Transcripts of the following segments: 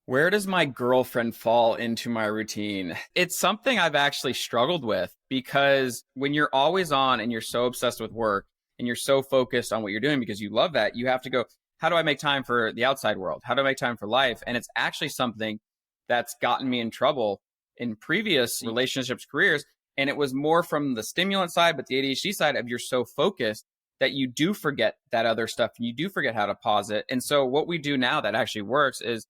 Where does my girlfriend fall into my routine? It's something I've actually struggled with because when you're always on and you're so obsessed with work and you're so focused on what you're doing because you love that, you have to go, how do I make time for the outside world? How do I make time for life? And it's actually something that's gotten me in trouble in previous relationships, careers. And it was more from the stimulant side, but the ADHD side of you're so focused that you do forget that other stuff and you do forget how to pause it. And so what we do now that actually works is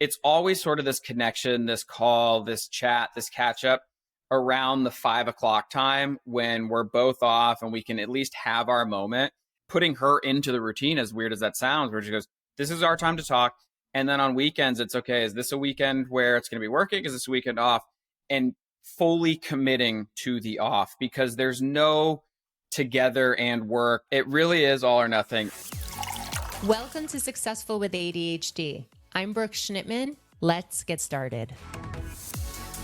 it's always sort of this connection, this call, this chat, this catch up around the 5 o'clock time when we're both off and we can at least have our moment. Putting her into the routine, as weird as that sounds, where she goes, this is our time to talk. And then on weekends, it's okay. Is this a weekend where it's going to be working? Is this a weekend off? And fully committing to the off because there's no together and work. It really is all or nothing. Welcome to Successful with ADHD. I'm Brooke Schnittman. Let's get started.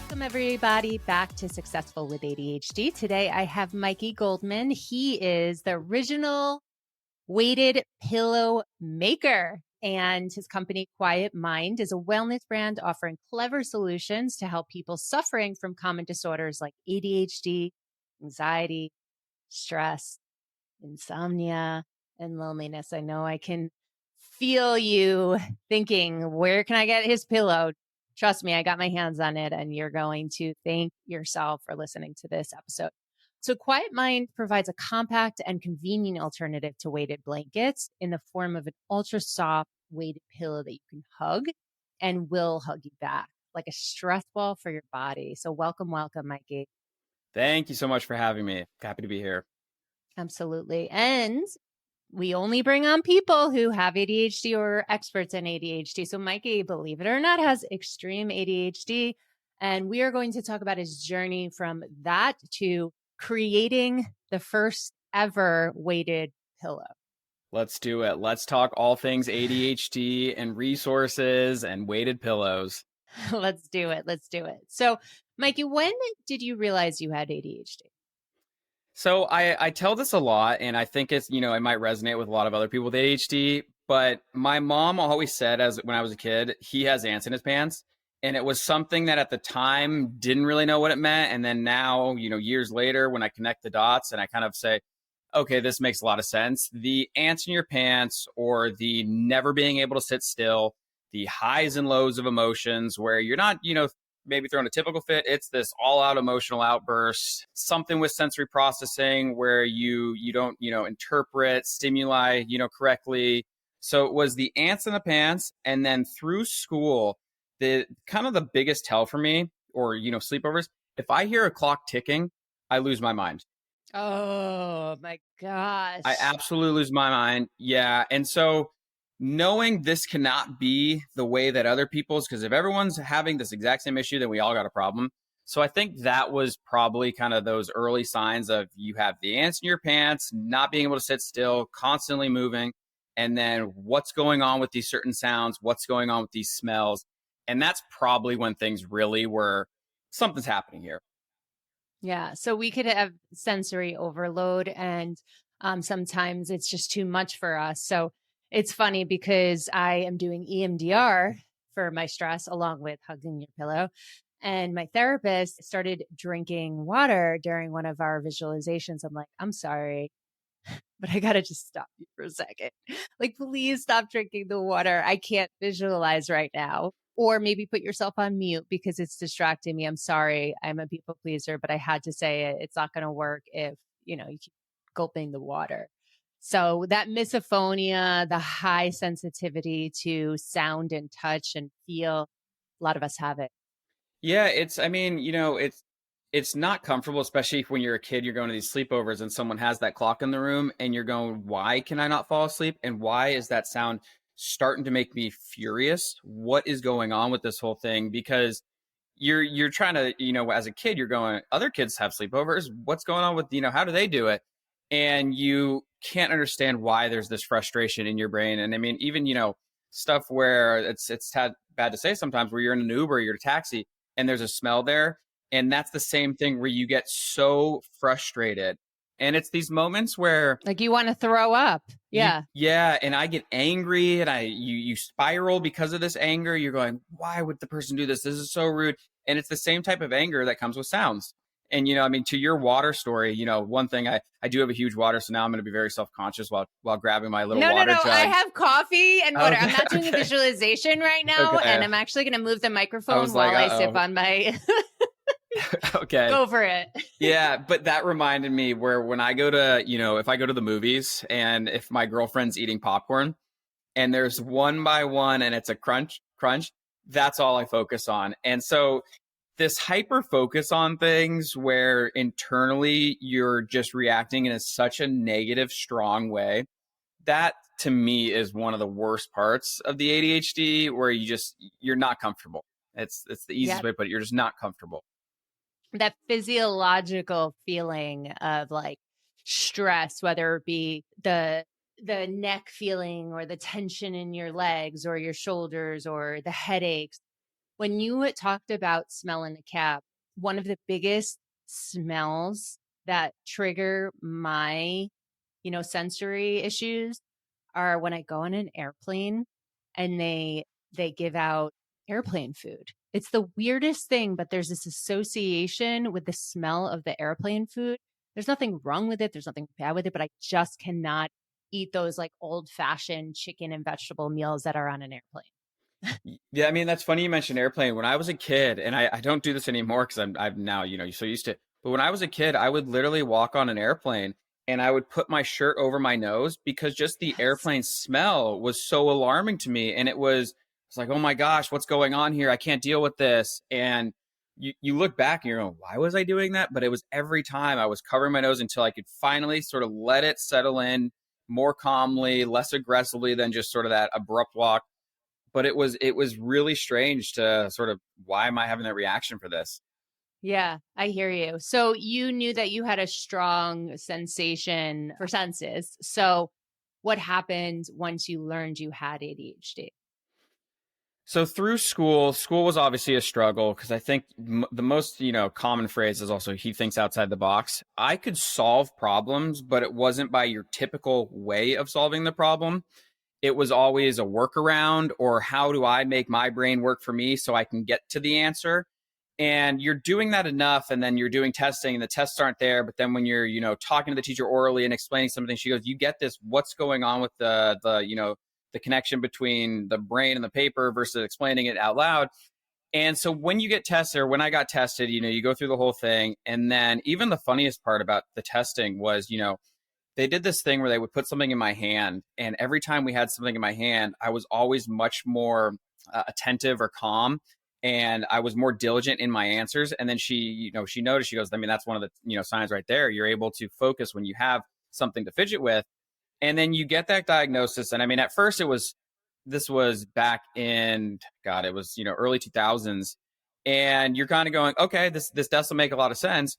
Welcome everybody back to Successful with ADHD. Today I have Mikey Goldman. He is the original weighted pillow maker, and his company Quiet Mind is a wellness brand offering clever solutions to help people suffering from common disorders like ADHD, anxiety, stress, insomnia, and loneliness. I know I can feel you thinking, where can I get his pillow? Trust me, I got my hands on it, and you're going to thank yourself for listening to this episode. So Quiet Mind provides a compact and convenient alternative to weighted blankets in the form of an ultra soft weighted pillow that you can hug and will hug you back like a stress ball for your body. So welcome, Mikey. Thank you so much for having me. Happy to be here. Absolutely. And we only bring on people who have ADHD or experts in ADHD. So Mikey, believe it or not, has extreme ADHD. And we are going to talk about his journey from that to creating the first ever weighted pillow. Let's do it. Let's talk all things ADHD and resources and weighted pillows. Let's do it. So Mikey, when did you realize you had ADHD? So I tell this a lot, and I think it's, it might resonate with a lot of other people with ADHD, but my mom always said when I was a kid, he has ants in his pants. And it was something that at the time didn't really know what it meant. And then now, years later, when I connect the dots and I kind of say, okay, this makes a lot of sense. The ants in your pants or the never being able to sit still, the highs and lows of emotions where you're not, maybe throwing a typical fit. It's this all out emotional outburst, something with sensory processing where you don't, interpret stimuli, correctly. So it was the ants in the pants. And then through school, the kind of the biggest tell for me or, sleepovers, if I hear a clock ticking, I lose my mind. Oh my gosh. I absolutely lose my mind. Yeah. And so knowing this cannot be the way that other people's, because if everyone's having this exact same issue, then we all got a problem. So I think that was probably kind of those early signs of you have the ants in your pants, not being able to sit still, constantly moving. And then what's going on with these certain sounds? What's going on with these smells? And that's probably when things really were, something's happening here. Yeah. So we could have sensory overload, and sometimes it's just too much for us. So it's funny because I am doing EMDR for my stress along with hugging your pillow. And my therapist started drinking water during one of our visualizations. I'm like, I'm sorry, but I got to just stop you for a second. Like, please stop drinking the water. I can't visualize right now. Or maybe put yourself on mute because it's distracting me. I'm sorry. I'm a people pleaser, but I had to say it. It's not going to work if, you keep gulping the water. So that misophonia, the high sensitivity to sound and touch and feel, a lot of us have it. Yeah, it's not comfortable, especially when you're a kid, you're going to these sleepovers and someone has that clock in the room and you're going, why can I not fall asleep? And why is that sound starting to make me furious? What is going on with this whole thing? Because you're trying to, as a kid, you're going, other kids have sleepovers. What's going on with, how do they do it? And you can't understand why there's this frustration in your brain. And I mean, even, stuff where it's bad to say sometimes where you're in an Uber, you're in a taxi and there's a smell there. And that's the same thing where you get so frustrated And it's these moments where Like you want to throw up. Yeah. and I get angry and you spiral because of this anger. You're going, why would the person do this? This is so rude. And it's the same type of anger that comes with sounds. And, I mean, to your water story, one thing I do have a huge water. So now I'm going to be very self-conscious while grabbing my little water jug. I have coffee and water. I'm not doing a visualization right now. And I'm actually going to move the microphone while I sip on my... Okay. Go for it. Yeah. But that reminded me where when I go to, if I go to the movies and if my girlfriend's eating popcorn and there's one by one and it's a crunch, that's all I focus on. And so this hyper focus on things where internally you're just reacting in such a negative, strong way, that to me is one of the worst parts of the ADHD, where you're not comfortable. It's the easiest way to put it. You're just not comfortable. That physiological feeling of like stress, whether it be the neck feeling or the tension in your legs or your shoulders or the headaches. When you talked about smell in a cab, one of the biggest smells that trigger my, sensory issues are when I go on an airplane and they give out airplane food. It's the weirdest thing, but there's this association with the smell of the airplane food. There's nothing wrong with it. There's nothing bad with it, but I just cannot eat those like old fashioned chicken and vegetable meals that are on an airplane. Yeah, I mean, that's funny you mentioned airplane. When I was a kid, and I don't do this anymore because I'm now, so used to it. But when I was a kid, I would literally walk on an airplane and I would put my shirt over my nose because just the airplane smell was so alarming to me. And it's like, oh my gosh, what's going on here? I can't deal with this. And you look back and you're going, why was I doing that? But it was every time I was covering my nose until I could finally sort of let it settle in more calmly, less aggressively than just sort of that abrupt walk. But it was really strange to sort of, why am I having that reaction for this? Yeah, I hear you. So you knew that you had a strong sensation for senses. So what happened once you learned you had ADHD? So through school was obviously a struggle because I think the most, common phrase is also, he thinks outside the box. I could solve problems, but it wasn't by your typical way of solving the problem. It was always a workaround, or how do I make my brain work for me so I can get to the answer? And you're doing that enough, and then you're doing testing and the tests aren't there. But then when you're, talking to the teacher orally and explaining something, she goes, you get this, what's going on with the connection between the brain and the paper versus explaining it out loud. And so when you get tested, or when I got tested, you go through the whole thing. And then even the funniest part about the testing was, they did this thing where they would put something in my hand. And every time we had something in my hand, I was always much more attentive or calm. And I was more diligent in my answers. And then she noticed, she goes, I mean, that's one of the, signs right there. You're able to focus when you have something to fidget with. And then you get that diagnosis. And I mean, at first this was back in, it was, early 2000s. And you're kind of going, okay, this doesn't make a lot of sense.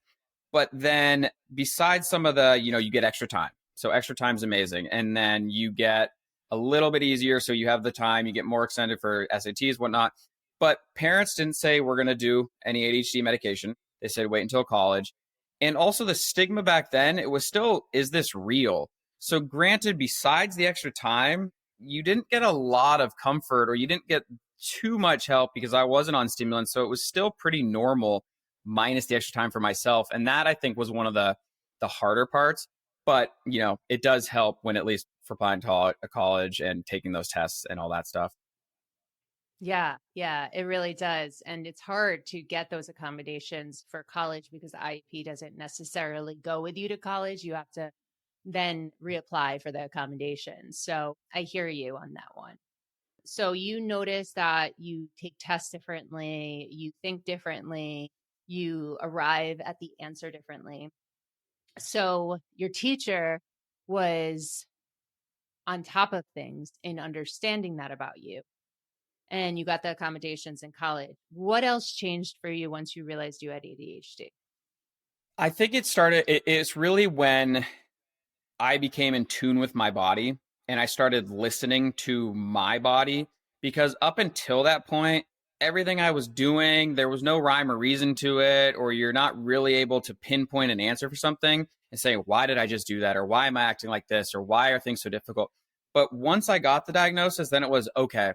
But then besides some of the, you get extra time. So extra time is amazing. And then you get a little bit easier. So you have the time, you get more extended for SATs, whatnot. But parents didn't say we're going to do any ADHD medication. They said wait until college. And also the stigma back then, it was still, is this real? So granted, besides the extra time, you didn't get a lot of comfort, or you didn't get too much help because I wasn't on stimulants. So it was still pretty normal, minus the extra time for myself. And that, I think, was one of the harder parts. But, it does help when at least for applying to a college and taking those tests and all that stuff. Yeah, it really does. And it's hard to get those accommodations for college because IEP doesn't necessarily go with you to college. You have to then reapply for the accommodations. So I hear you on that one. So you notice that you take tests differently, you think differently, you arrive at the answer differently. So your teacher was on top of things in understanding that about you. And you got the accommodations in college. What else changed for you once you realized you had ADHD? I think it's really when I became in tune with my body and I started listening to my body, because up until that point, everything I was doing, there was no rhyme or reason to it, or you're not really able to pinpoint an answer for something. and saying, why did I just do that? Or why am I acting like this? Or why are things so difficult? But once I got the diagnosis, then it was, okay,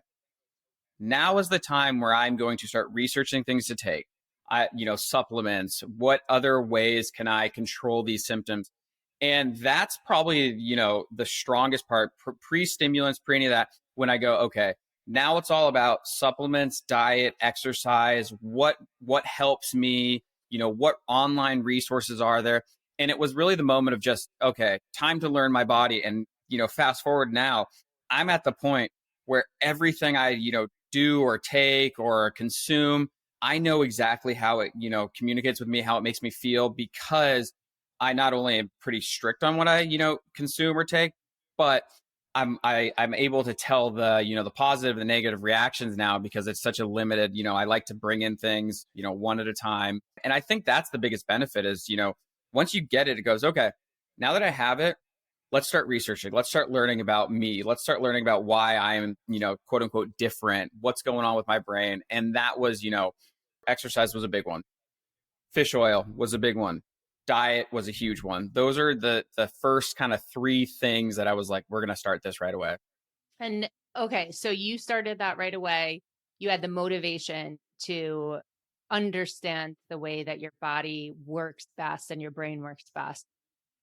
now is the time where I'm going to start researching things to take. Supplements, what other ways can I control these symptoms? And that's probably, the strongest part, pre-stimulants, pre any of that, when I go, okay, now it's all about supplements, diet, exercise, what helps me, what online resources are there. And it was really the moment of just, okay, time to learn my body. And, fast forward now, I'm at the point where everything I, do or take or consume, I know exactly how it, communicates with me, how it makes me feel, because I not only am pretty strict on what I, consume or take, but I'm able to tell the, the positive, the negative reactions now, because it's such a limited, I like to bring in things, one at a time. And I think that's the biggest benefit is, once you get it, it goes, okay, now that I have it, let's start researching. Let's start learning about me. Let's start learning about why I am, quote unquote, different, what's going on with my brain. And that was, exercise was a big one. Fish oil was a big one. Diet was a huge one. Those are the first kind of three things that I was like, we're going to start this right away. And okay, so you started that right away. You had the motivation to understand the way that your body works best and your brain works best.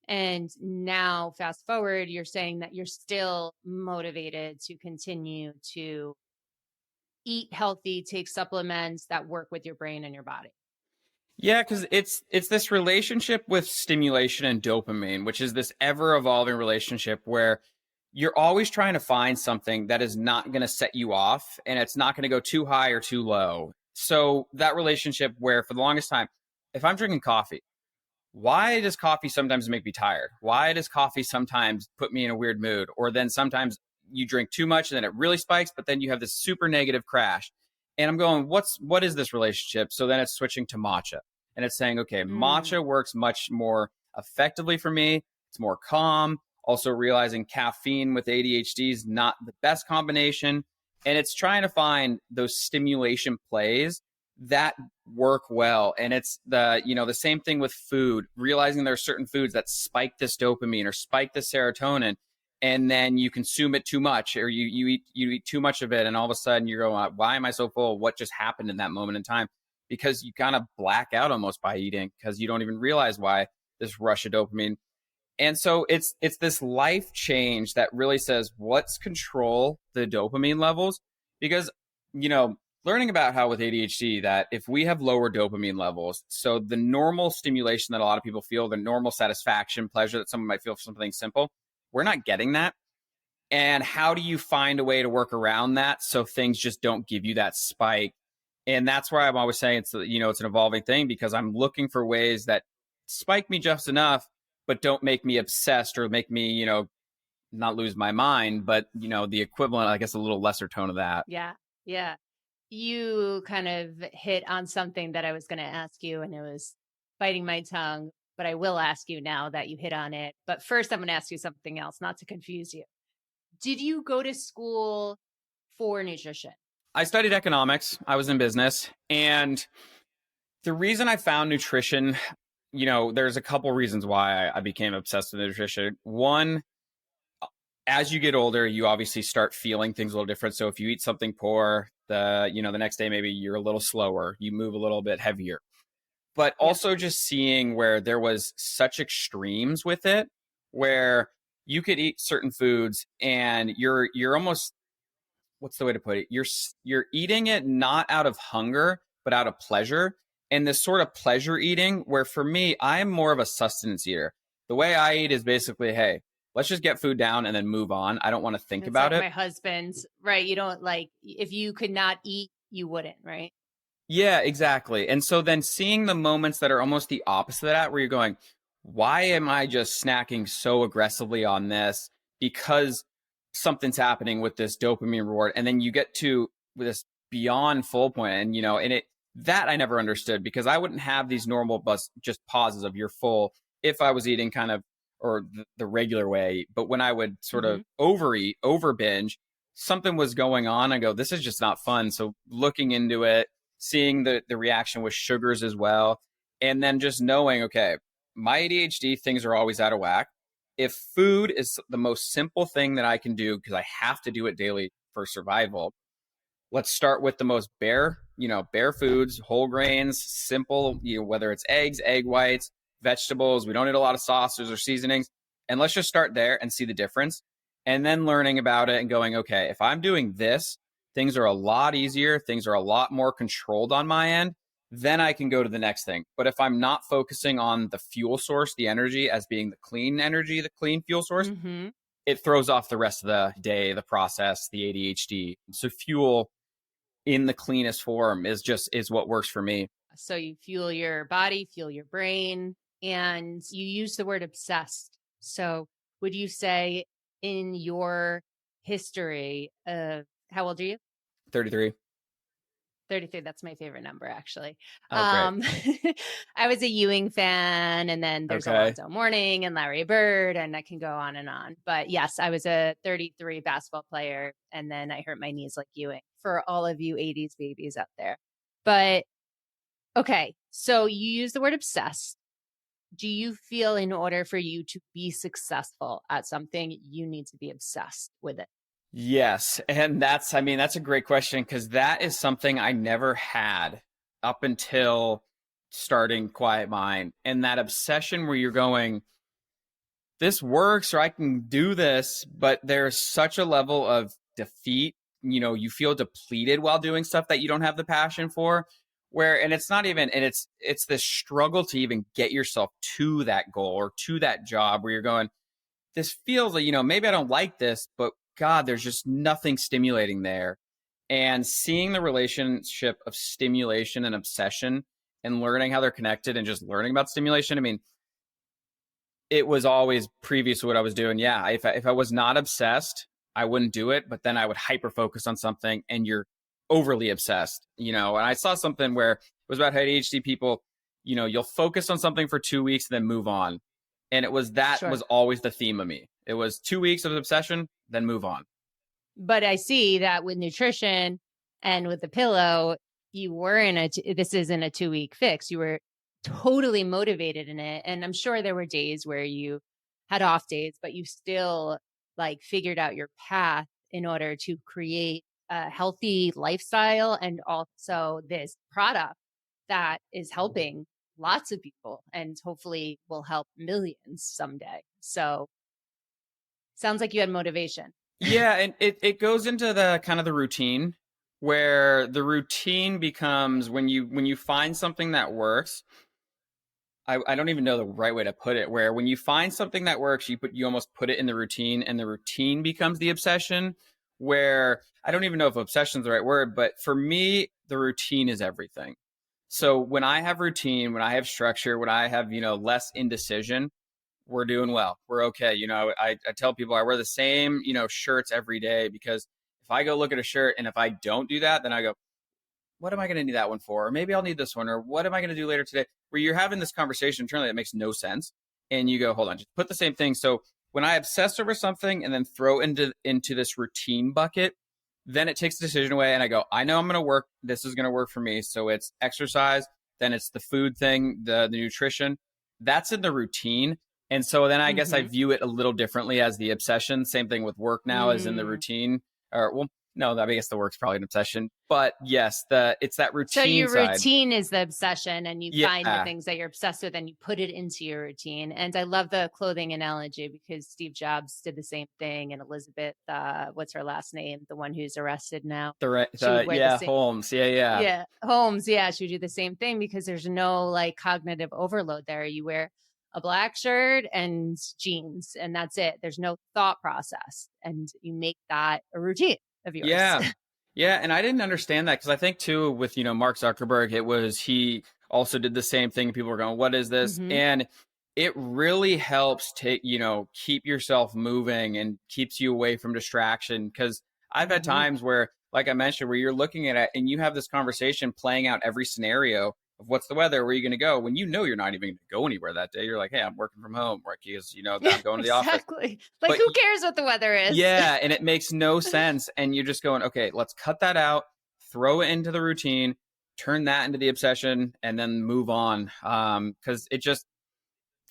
And now, fast forward, you're saying that you're still motivated to continue to eat healthy, take supplements that work with your brain and your body. Yeah, because it's this relationship with stimulation and dopamine, which is this ever evolving relationship where you're always trying to find something that is not going to set you off, and it's not going to go too high or too low. So that relationship where for the longest time, if I'm drinking coffee, why does coffee sometimes make me tired? Why does coffee sometimes put me in a weird mood? Or then sometimes you drink too much and then it really spikes, but then you have this super negative crash. And I'm going, what is this relationship? So then it's switching to matcha. And it's saying, okay, matcha works much more effectively for me. It's more calm. Also realizing caffeine with ADHD is not the best combination. And it's trying to find those stimulation plays that work well. And it's the same thing with food, realizing there are certain foods that spike this dopamine or spike the serotonin, and then you consume it too much, or you eat too much of it, and all of a sudden you're going, why am I so full? What just happened in that moment in time? Because you kind of black out almost by eating, because you don't even realize why this rush of dopamine. And so it's this life change that really says, let's control the dopamine levels, because learning about how with ADHD that if we have lower dopamine levels, so the normal stimulation that a lot of people feel, the normal satisfaction, pleasure that someone might feel for something simple, we're not getting that. And how do you find a way to work around that so things just don't give you that spike? And that's why I'm always saying it's an evolving thing, because I'm looking for ways that spike me just enough, but don't make me obsessed or make me, not lose my mind, but, the equivalent, I guess, a little lesser tone of that. Yeah. Yeah. You kind of hit on something that I was going to ask you, and it was biting my tongue, but I will ask you now that you hit on it. But first, I'm going to ask you something else, not to confuse you. Did you go to school for nutrition? I studied economics. I was in business. And the reason I found nutrition, there's a couple reasons why I became obsessed with nutrition. One, as you get older, you obviously start feeling things a little different. So if you eat something poor, the next day, maybe you're a little slower, you move a little bit heavier. But also just seeing where there was such extremes with it, where you could eat certain foods and you're almost, what's the way to put it? You're eating it not out of hunger, but out of pleasure. And this sort of pleasure eating, where for me, I'm more of a sustenance eater. The way I eat is basically, hey, let's just get food down and then move on. I don't want to think about it. My husband's, right? You don't if you could not eat, you wouldn't, right? Yeah, exactly. And so then seeing the moments that are almost the opposite of that, where you're going, why am I just snacking so aggressively on this? Because something's happening with this dopamine reward. And then you get to this beyond full point, and that I never understood, because I wouldn't have these normal just pauses of you're full if I was eating kind of, or the regular way. But when I would sort of overeat, over binge, something was going on. I go, this is just not fun. So looking into it, seeing the reaction with sugars as well, and then just knowing, okay, my ADHD, things are always out of whack. If food is the most simple thing that I can do, because I have to do it daily for survival, let's start with the most bare foods, whole grains, simple, whether it's eggs, egg whites, vegetables. We don't need a lot of sauces or seasonings. And let's just start there and see the difference. And then learning about it and going, okay, if I'm doing this, things are a lot easier. Things are a lot more controlled on my end. Then I can go to the next thing. But if I'm not focusing on the fuel source, the energy as being the clean energy, the clean fuel source, it throws off the rest of the day, the process, the ADHD. So fuel in the cleanest form is what works for me. So you fuel your body, fuel your brain, and you use the word obsessed. So would you say in your history of, how old are you? 33. 33. That's my favorite number, actually. Oh, great. I was a Ewing fan, and then there's Alonzo Mourning and Larry Bird, and I can go on and on. But yes, I was a 33 basketball player, and then I hurt my knees like Ewing, for all of you 80s babies out there. But okay, so you use the word obsessed. Do you feel in order for you to be successful at something, you need to be obsessed with it? Yes. And that's a great question, because that is something I never had up until starting Quiet Mind. And that obsession where you're going, this works, or I can do this, but there's such a level of defeat. You feel depleted while doing stuff that you don't have the passion for, and it's not even, and it's this struggle to even get yourself to that goal or to that job where you're going, this feels like, maybe I don't like this, but God, there's just nothing stimulating there. And seeing the relationship of stimulation and obsession and learning how they're connected and just learning about stimulation. It was always previous to what I was doing. Yeah. If I was not obsessed, I wouldn't do it, but then I would hyper focus on something and you're overly obsessed, and I saw something where it was about ADHD people, you'll focus on something for 2 weeks and then move on. And it was was always the theme of me. It was 2 weeks of obsession, then move on. But I see that with nutrition and with the pillow, you were this isn't a 2-week fix. You were totally motivated in it. And I'm sure there were days where you had off days, but you still figured out your path in order to create a healthy lifestyle and also this product that is helping lots of people and hopefully will help millions someday. So sounds like you had motivation. Yeah. And it goes into the kind of the routine, where the routine becomes when you find something that works. I don't even know the right way to put it, where when you find something that works, you almost put it in the routine, and the routine becomes the obsession, where I don't even know if obsession is the right word, but for me, the routine is everything. So when I have routine, when I have structure, when I have, less indecision, we're doing well. We're okay. I tell people I wear the same, shirts every day, because if I go look at a shirt and if I don't do that, then I go, what am I going to need that one for? Or maybe I'll need this one. Or what am I going to do later today? Where you're having this conversation internally that makes no sense. And you go, hold on, just put the same thing. So when I obsess over something and then throw into this routine bucket, then it takes the decision away. And I go, I know I'm going to work. This is going to work for me. So it's exercise. Then it's the food thing, the nutrition. That's in the routine. And so then I guess I view it a little differently as the obsession. Same thing with work now as in the routine. No, I guess the work's probably an obsession. But yes, it's that routine. So your side. routine is the obsession, and you find the things that you're obsessed with and you put it into your routine. And I love the clothing analogy, because Steve Jobs did the same thing. And Elizabeth, what's her last name? The one who's arrested now. Holmes. Yeah, Holmes. Yeah, she would do the same thing, because there's no cognitive overload there. You wear a black shirt and jeans, and that's it. There's no thought process, and you make that a routine of yours. Yeah. And I didn't understand that, because I think too with, Mark Zuckerberg, he also did the same thing. People were going, what is this? And it really helps keep yourself moving and keeps you away from distraction. Because I've had times where, like I mentioned, where you're looking at it and you have this conversation playing out every scenario of what's the weather, where are you going to go, when you're not even going to go anywhere that day. You're like, hey, I'm working from home, because I'm going to the office. Exactly. But who cares what the weather is? Yeah, and it makes no sense. And you're just going, okay, let's cut that out, throw it into the routine, turn that into the obsession, and then move on. Because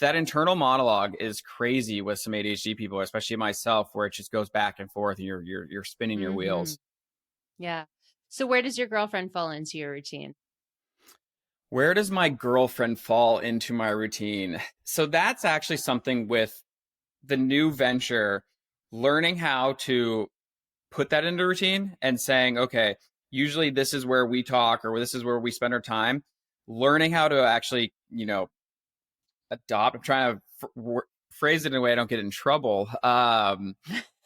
that internal monologue is crazy with some ADHD people, especially myself, where it just goes back and forth and you're spinning your wheels. Yeah. So where does your girlfriend fall into your routine? Where does my girlfriend fall into my routine? So that's actually something with the new venture, learning how to put that into routine and saying, okay, usually this is where we talk or this is where we spend our time. Learning how to actually, adopt. I'm trying to phrase it in a way I don't get in trouble.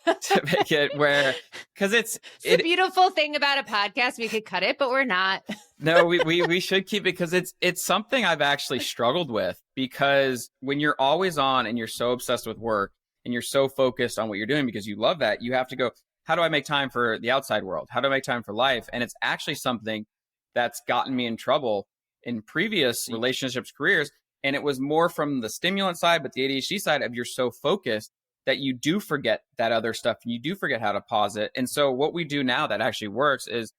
To make it where, because it's the beautiful thing about a podcast. We could cut it, but we're not. No, we should keep it because it's something I've actually struggled with, because when you're always on and you're so obsessed with work and you're so focused on what you're doing because you love that, you have to go, how do I make time for the outside world? How do I make time for life? And it's actually something that's gotten me in trouble in previous relationships, careers. And it was more from the stimulant side, but the ADHD side of you're so focused that you do forget that other stuff and you do forget how to pause it. And so what we do now that actually works is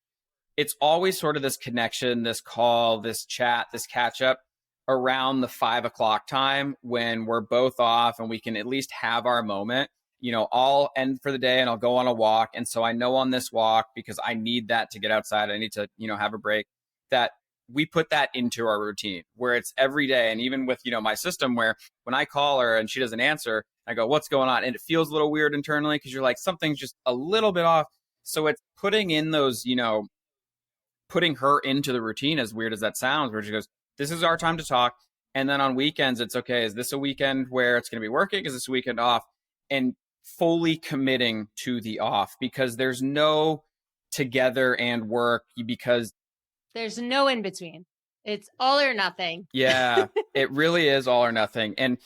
it's always sort of this connection, this call, this chat, this catch up around the 5 o'clock time when we're both off and we can at least have our moment. I'll end for the day and I'll go on a walk. And so I know on this walk, because I need that to get outside, I need to, have a break, that we put that into our routine where it's every day. And even with, my system, where when I call her and she doesn't answer, I go, what's going on? And it feels a little weird internally because you're like, something's just a little bit off. So it's putting in those, putting her into the routine, as weird as that sounds, where she goes, this is our time to talk. And then on weekends, it's okay. Is this a weekend where it's going to be working? Is this a weekend off? And fully committing to the off, because there's no together and work, because there's no in between. It's all or nothing. Yeah, it really is all or nothing. And,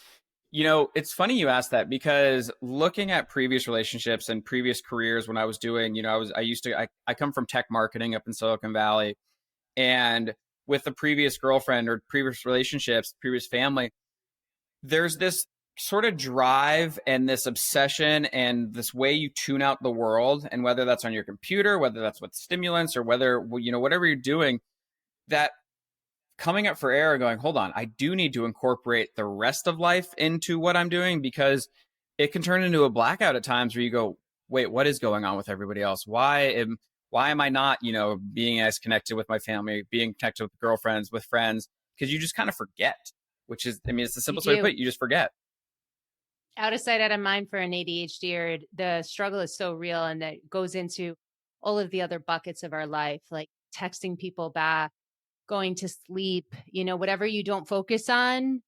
it's funny you asked that, because looking at previous relationships and previous careers when I was doing, I come from tech marketing up in Silicon Valley, and with the previous girlfriend or previous relationships, previous family, there's this sort of drive and this obsession and this way you tune out the world. And whether that's on your computer, whether that's with stimulants, or whether, whatever you're doing, that coming up for air, going, hold on, I do need to incorporate the rest of life into what I'm doing, because it can turn into a blackout at times where you go, wait, what is going on with everybody else? Why am I not, being as connected with my family, being connected with girlfriends, with friends? Because you just kind of forget, which is, it's the simplest way to put it. You just forget. Out of sight, out of mind for an ADHD, the struggle is so real, and that goes into all of the other buckets of our life, like texting people back, going to sleep, whatever you don't focus on,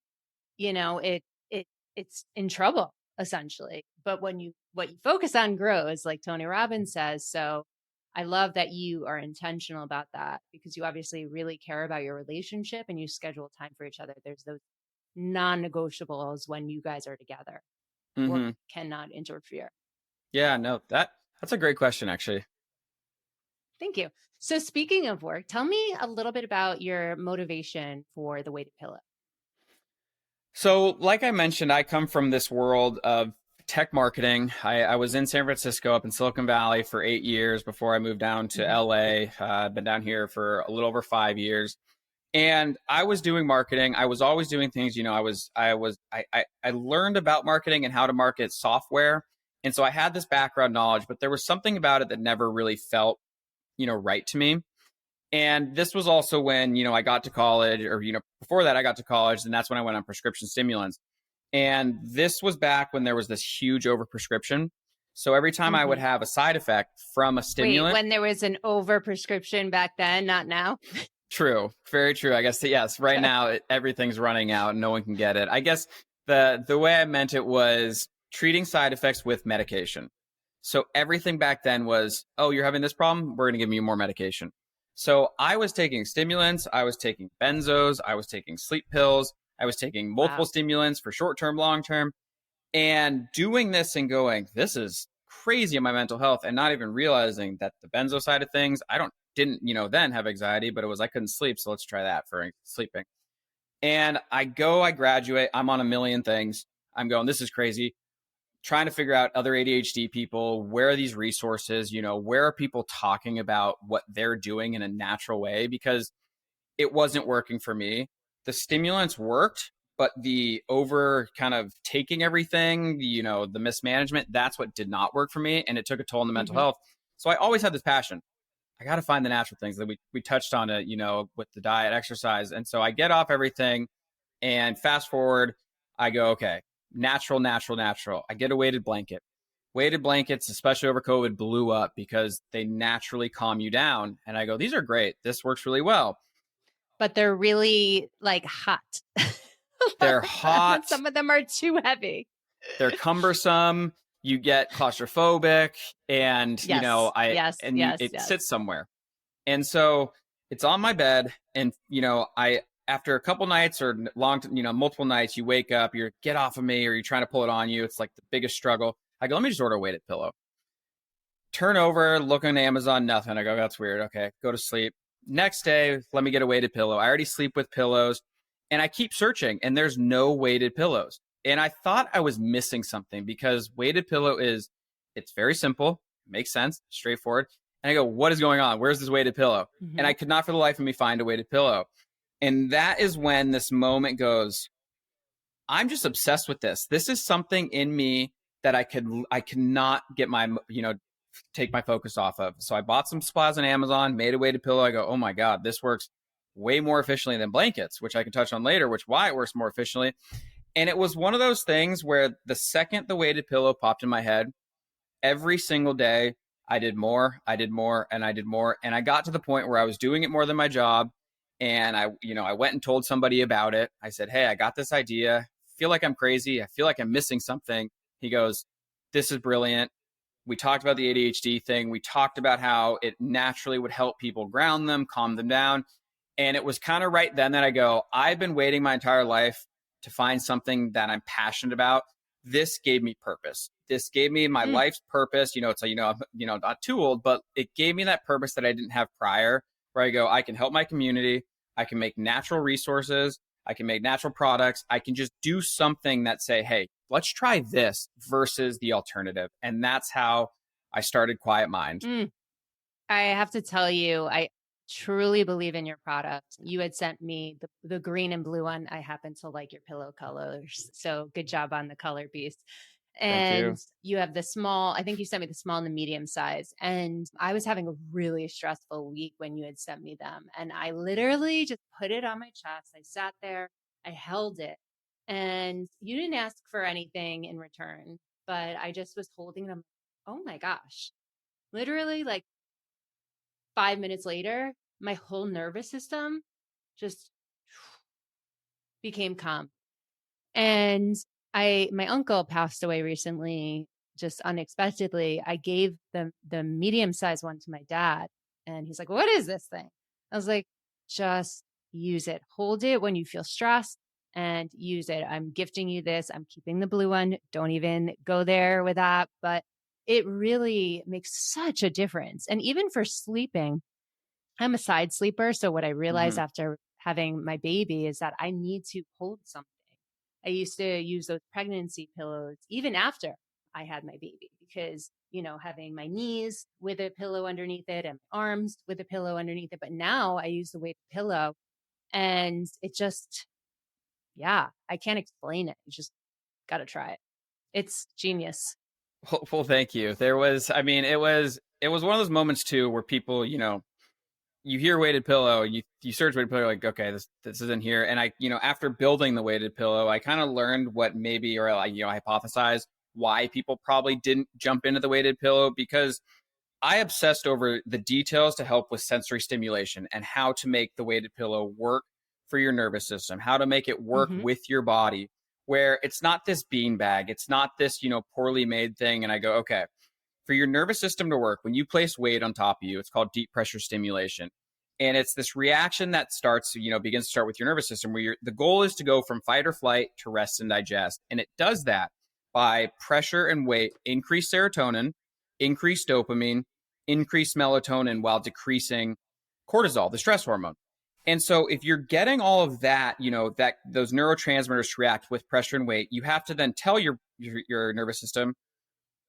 it's in trouble essentially. But what you focus on grows, like Tony Robbins says. So I love that you are intentional about that, because you obviously really care about your relationship and you schedule time for each other. There's those non-negotiables when you guys are together. Work cannot interfere. Yeah, no, that's a great question, actually. Thank you. So speaking of work, tell me a little bit about your motivation for the Weighted Pillow. So like I mentioned, I come from this world of tech marketing. I was in San Francisco, up in Silicon Valley, for 8 years before I moved down to LA. I've been down here for a little over 5 years. And I was doing marketing. I was always doing things, I learned about marketing and how to market software. And so I had this background knowledge, but there was something about it that never really felt, right to me. And this was also when, I got to college, or, before that I got to college, and that's when I went on prescription stimulants. And this was back when there was this huge overprescription. So every time I would have a side effect from a stimulant. Wait, when there was an overprescription back then, not now? True. Very true. I guess, yes, right now everything's running out and no one can get it. I guess the way I meant it was treating side effects with medication. So everything back then was, oh, you're having this problem? We're going to give you more medication. So I was taking stimulants, I was taking benzos, I was taking sleep pills, I was taking multiple stimulants for short-term, long-term, and doing this and going, this is crazy on my mental health, and not even realizing that the benzo side of things, didn't then have anxiety, but it was I couldn't sleep, so let's try that for sleeping. And I graduate, I'm on a million things. I'm going, this is crazy. Trying to figure out other ADHD people, where are these resources, where are people talking about what they're doing in a natural way, because it wasn't working for me. The stimulants worked, but the over kind of taking everything, the mismanagement, that's what did not work for me. And it took a toll on the mental health. So I always had this passion. I got to find the natural things that we touched on it, with the diet, exercise. And so I get off everything and fast forward, I go, okay, natural. I get a weighted blanket. Weighted blankets, especially over COVID, blew up because they naturally calm you down. And I go, these are great. This works really well. But they're really like hot. They're hot. Some of them are too heavy. They're cumbersome. You get claustrophobic, and it sits somewhere. And so it's on my bed, and I after a couple nights or multiple nights, you wake up, you get off of me, or you're trying to pull it on you. It's like the biggest struggle. I go, let me just order a weighted pillow. Turn over, look on Amazon, nothing. I go, that's weird. Okay, go to sleep. Next day, let me get a weighted pillow. I already sleep with pillows, and I keep searching, and there's no weighted pillows. And I thought I was missing something because weighted pillow it's very simple, makes sense, straightforward. And I go, what is going on? Where's this weighted pillow? And I could not for the life of me find a weighted pillow. And that is when this moment goes, I'm just obsessed with this. This is something in me that I cannot get take my focus off of. So I bought some supplies on Amazon, made a weighted pillow. I go, oh my God, this works way more efficiently than blankets, which I can touch on later, why it works more efficiently. And it was one of those things where the second the weighted pillow popped in my head, every single day, I did more, and I did more. And I got to the point where I was doing it more than my job. And I went and told somebody about it. I said, hey, I got this idea. I feel like I'm crazy. I feel like I'm missing something. He goes, this is brilliant. We talked about the ADHD thing. We talked about how it naturally would help people ground them, calm them down. And it was kind of right then that I go, I've been waiting my entire life to find something that I'm passionate about. This gave me purpose. This gave me my life's purpose. It's not too old, but it gave me that purpose that I didn't have prior, where I go, I can help my community. I can make natural resources. I can make natural products. I can just do something that say, hey, let's try this versus the alternative. And that's how I started Quiet Mind. I have to tell you, I truly believe in your product. You had sent me the green and blue one. I happen to like your pillow colors. So good job on the color piece. And you have the small, I think you sent me the small and the medium size. And I was having a really stressful week when you had sent me them. And I literally just put it on my chest. I sat there, I held it, and you didn't ask for anything in return, but I just was holding them. Oh my gosh. Literally like 5 minutes later, my whole nervous system just became calm. And my uncle passed away recently, just unexpectedly. I gave the medium-sized one to my dad, and he's like, what is this thing? I was like, just use it. Hold it when you feel stressed and use it. I'm gifting you this. I'm keeping the blue one. Don't even go there with that. But it really makes such a difference. And even for sleeping, I'm a side sleeper. So what I realized after having my baby is that I need to hold something. I used to use those pregnancy pillows even after I had my baby because, having my knees with a pillow underneath it and my arms with a pillow underneath it. But now I use the weighted pillow, and it just, I can't explain it. You just got to try it. It's genius. Well, thank you. It was one of those moments too, where people, you hear weighted pillow, you search weighted pillow, like, okay, this isn't here. And I, after building the weighted pillow, I kind of learned what maybe, or I hypothesized why people probably didn't jump into the weighted pillow, because I obsessed over the details to help with sensory stimulation and how to make the weighted pillow work for your nervous system, how to make it work with your body, where it's not this beanbag, it's not this, poorly made thing. And I go, okay, for your nervous system to work, when you place weight on top of you, it's called deep pressure stimulation. And it's this reaction that begins to start with your nervous system, where the goal is to go from fight or flight to rest and digest. And it does that by pressure and weight, increase serotonin, increase dopamine, increase melatonin, while decreasing cortisol, the stress hormone. And so if you're getting all of that, that those neurotransmitters to react with pressure and weight, you have to then tell your nervous system,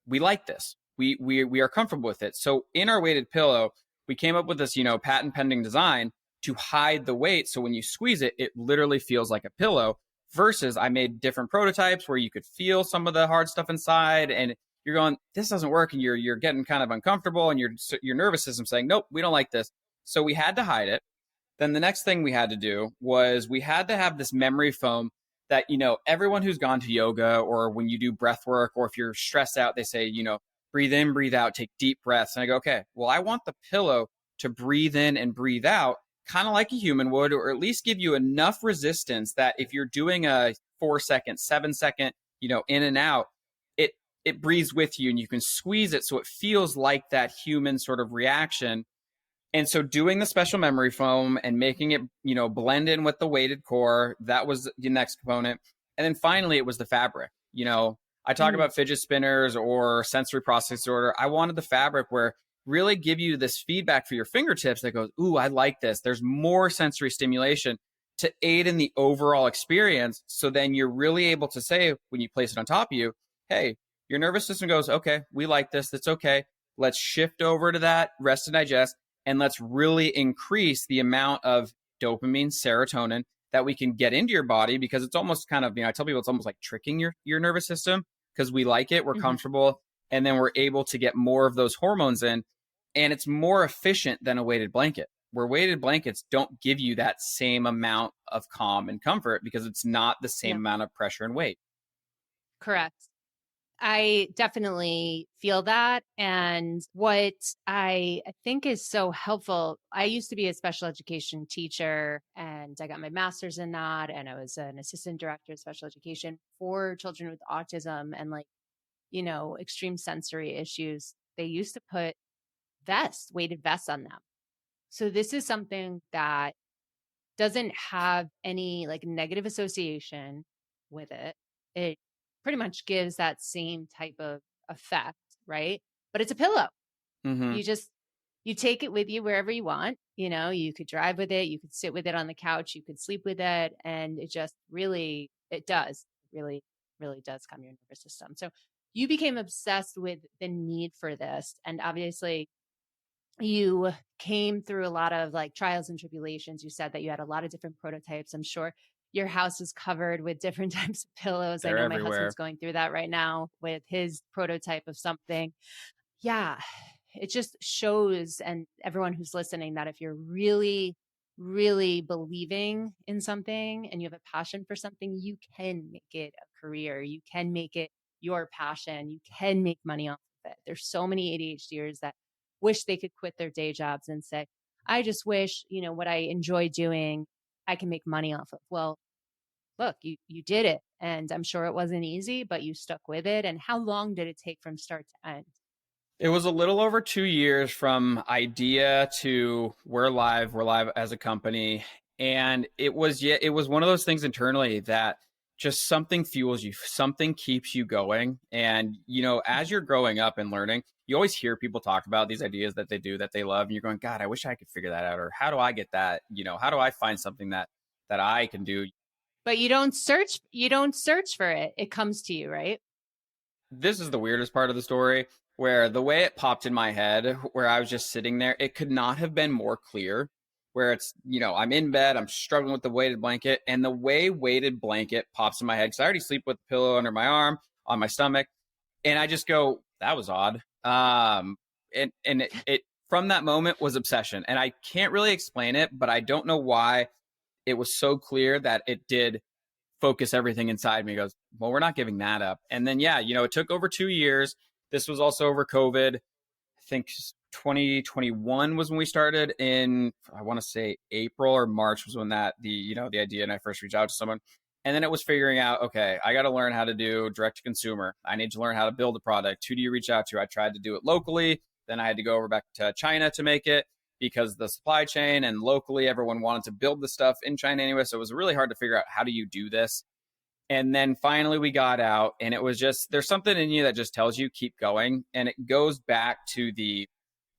we like this. We are comfortable with it. So in our weighted pillow, we came up with this, patent pending design to hide the weight. So when you squeeze it, it literally feels like a pillow versus I made different prototypes where you could feel some of the hard stuff inside, and you're going, this doesn't work, and you're getting kind of uncomfortable, and your nervous system saying, nope, we don't like this. So we had to hide it. Then the next thing we had to do was we had to have this memory foam that, everyone who's gone to yoga, or when you do breath work, or if you're stressed out, they say, breathe in, breathe out, take deep breaths. And I go, okay, well, I want the pillow to breathe in and breathe out, kind of like a human would, or at least give you enough resistance that if you're doing a 4-second, 7-second, in and out, it breathes with you, and you can squeeze it so it feels like that human sort of reaction. And so doing the special memory foam and making it, blend in with the weighted core, that was the next component. And then finally, it was the fabric. I talk about fidget spinners or sensory processing disorder. I wanted the fabric where really give you this feedback for your fingertips that goes, ooh, I like this. There's more sensory stimulation to aid in the overall experience. So then you're really able to say, when you place it on top of you, hey, your nervous system goes, okay, we like this. That's okay. Let's shift over to that rest and digest. And let's really increase the amount of dopamine, serotonin that we can get into your body, because it's almost kind of, I tell people it's almost like tricking your nervous system, because we like it, we're comfortable, and then we're able to get more of those hormones in. And it's more efficient than a weighted blanket, where weighted blankets don't give you that same amount of calm and comfort because it's not the same amount of pressure and weight. Correct. I definitely feel that. And what I think is so helpful, I used to be a special education teacher, and I got my master's in that. And I was an assistant director of special education for children with autism and extreme sensory issues. They used to put weighted vests on them. So this is something that doesn't have any negative association with it. It pretty much gives that same type of effect, right? But it's a pillow. You take it with you wherever you want. You could drive with it, you could sit with it on the couch, you could sleep with it. And it just really does calm your nervous system. So you became obsessed with the need for this. And obviously you came through a lot of trials and tribulations. You said that you had a lot of different prototypes. I'm sure your house is covered with different types of pillows. They're I know my everywhere. husband's going through that right now with his prototype of something. Yeah, it just shows, and everyone who's listening, that if you're really, really believing in something and you have a passion for something, you can make it a career. You can make it your passion. You can make money off of it. There's so many ADHDers that wish they could quit their day jobs and say, I just wish, what I enjoy doing, I can make money off of. Well, look, you did it. And I'm sure it wasn't easy, but you stuck with it. And how long did it take from start to end? It was a little over 2 years from idea to we're live as a company. And it was one of those things internally that just something fuels you, something keeps you going. And, as you're growing up and learning, you always hear people talk about these ideas that they do, that they love. And you're going, God, I wish I could figure that out. Or how do I get that? How do I find something that I can do? But you don't search for it. It comes to you, right? This is the weirdest part of the story, where the way it popped in my head, where I was just sitting there, it could not have been more clear. Where it's, I'm in bed, I'm struggling with the weighted blanket, and the way weighted blanket pops in my head, because I already sleep with the pillow under my arm, on my stomach, and I just go, that was odd. And it from that moment was obsession, and I can't really explain it, but I don't know why it was so clear that it did focus everything inside me. It goes, well, we're not giving that up. And then, it took over 2 years. This was also over COVID. I think 2021 was when we started. In, I want to say April or March was when the idea, and I first reached out to someone. And then it was figuring out, okay, I got to learn how to do direct to consumer. I need to learn how to build a product. Who do you reach out to? I tried to do it locally. Then I had to go over back to China to make it, because the supply chain, and locally everyone wanted to build the stuff in China anyway. So it was really hard to figure out, how do you do this? And then finally we got out, and it was just, there's something in you that just tells you keep going. And it goes back to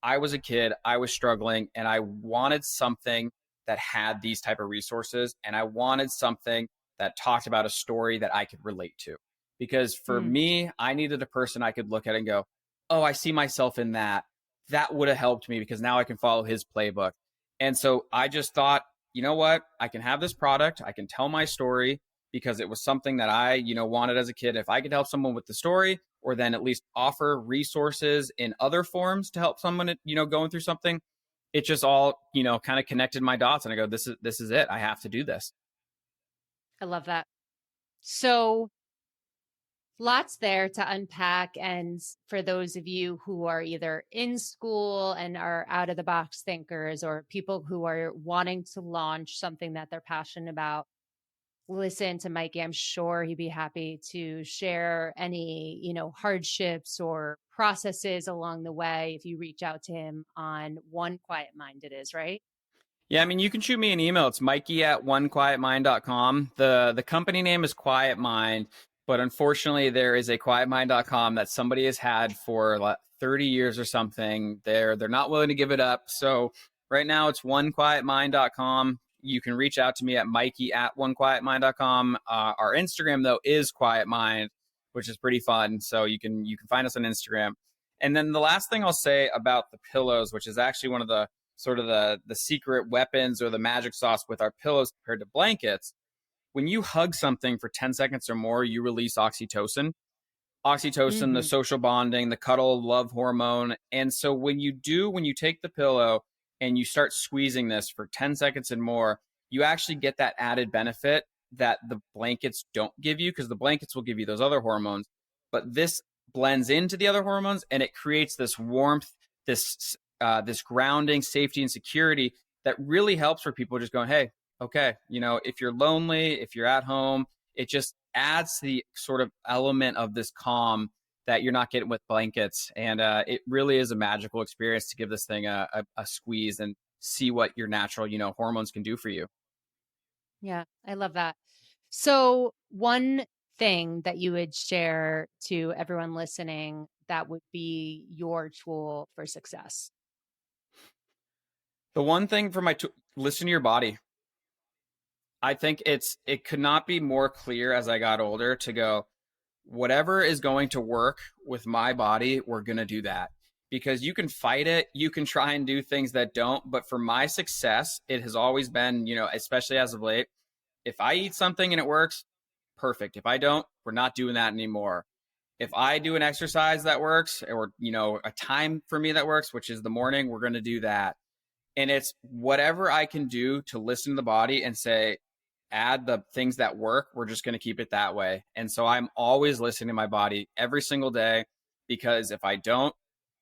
I was a kid, I was struggling, and I wanted something that had these type of resources. And I wanted something that talked about a story that I could relate to. Because for me, I needed a person I could look at and go, oh, I see myself in that. That would have helped me, because now I can follow his playbook. And so I just thought, you know what? I can have this product. I can tell my story. because it was something that I, wanted as a kid. If I could help someone with the story, or then at least offer resources in other forms to help someone, going through something, it just all, kind of connected my dots. And I go, this is it. I have to do this. I love that. So lots there to unpack. And for those of you who are either in school and are out of the box thinkers, or people who are wanting to launch something that they're passionate about, listen to Mikey. I'm sure he'd be happy to share any, hardships or processes along the way if you reach out to him on One Quiet Mind, it is, right? Yeah, I mean, you can shoot me an email. It's Mikey@onequietmind.com. The company name is Quiet Mind, but unfortunately there is a quietmind.com that somebody has had for like 30 years or something. They're not willing to give it up. So right now it's onequietmind.com. You can reach out to me at Mikey@onequietmind.com. Our Instagram though is Quiet Mind, which is pretty fun. So you can find us on Instagram. And then the last thing I'll say about the pillows, which is actually one of the sort of the secret weapons or the magic sauce with our pillows compared to blankets. When you hug something for 10 seconds or more, you release oxytocin. Oxytocin, the social bonding, the cuddle, love hormone. And so when you take the pillow and you start squeezing this for 10 seconds and more, you actually get that added benefit that the blankets don't give you, because the blankets will give you those other hormones. But this blends into the other hormones and it creates this warmth, this grounding, safety, and security that really helps for people just going, hey, okay, if you're lonely, if you're at home, it just adds the sort of element of this calm that you're not getting with blankets. And it really is a magical experience to give this thing a squeeze and see what your natural, hormones can do for you. Yeah, I love that. So one thing that you would share to everyone listening that would be your tool for success? The one thing for listen to your body. I think it could not be more clear as I got older to go, whatever is going to work with my body, we're going to do that. Because you can fight it, you can try and do things that don't. But for my success, it has always been, especially as of late, if I eat something and it works, perfect. If I don't, we're not doing that anymore. If I do an exercise that works, or, a time for me that works, which is the morning, we're going to do that. And it's whatever I can do to listen to the body and say, add the things that work, we're just going to keep it that way. And so I'm always listening to my body every single day, because if I don't,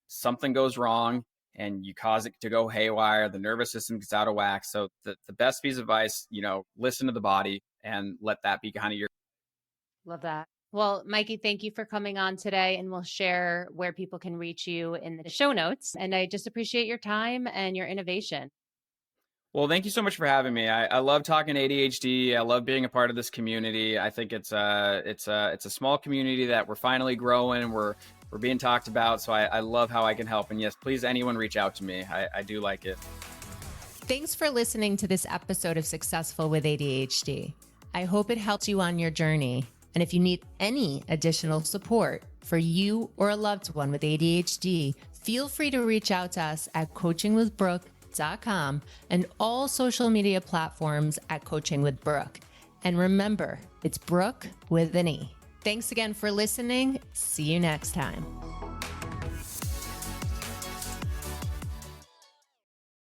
something goes wrong and you cause it to go haywire. The nervous system gets out of whack. So the best piece of advice, listen to the body and let that be kind of your. Love that. Well, Mikey, thank you for coming on today, and we'll share where people can reach you in the show notes. And I just appreciate your time and your innovation. Well, thank you so much for having me. I love talking ADHD. I love being a part of this community. I think it's a small community that we're finally growing. We're being talked about. So I love how I can help. And yes, please, anyone reach out to me. I do like it. Thanks for listening to this episode of Successful with ADHD. I hope it helped you on your journey. And if you need any additional support for you or a loved one with ADHD, feel free to reach out to us at coachingwithbrooke.com and all social media platforms at Coaching with Brooke. And remember, it's Brooke with an E. Thanks again for listening. See you next time.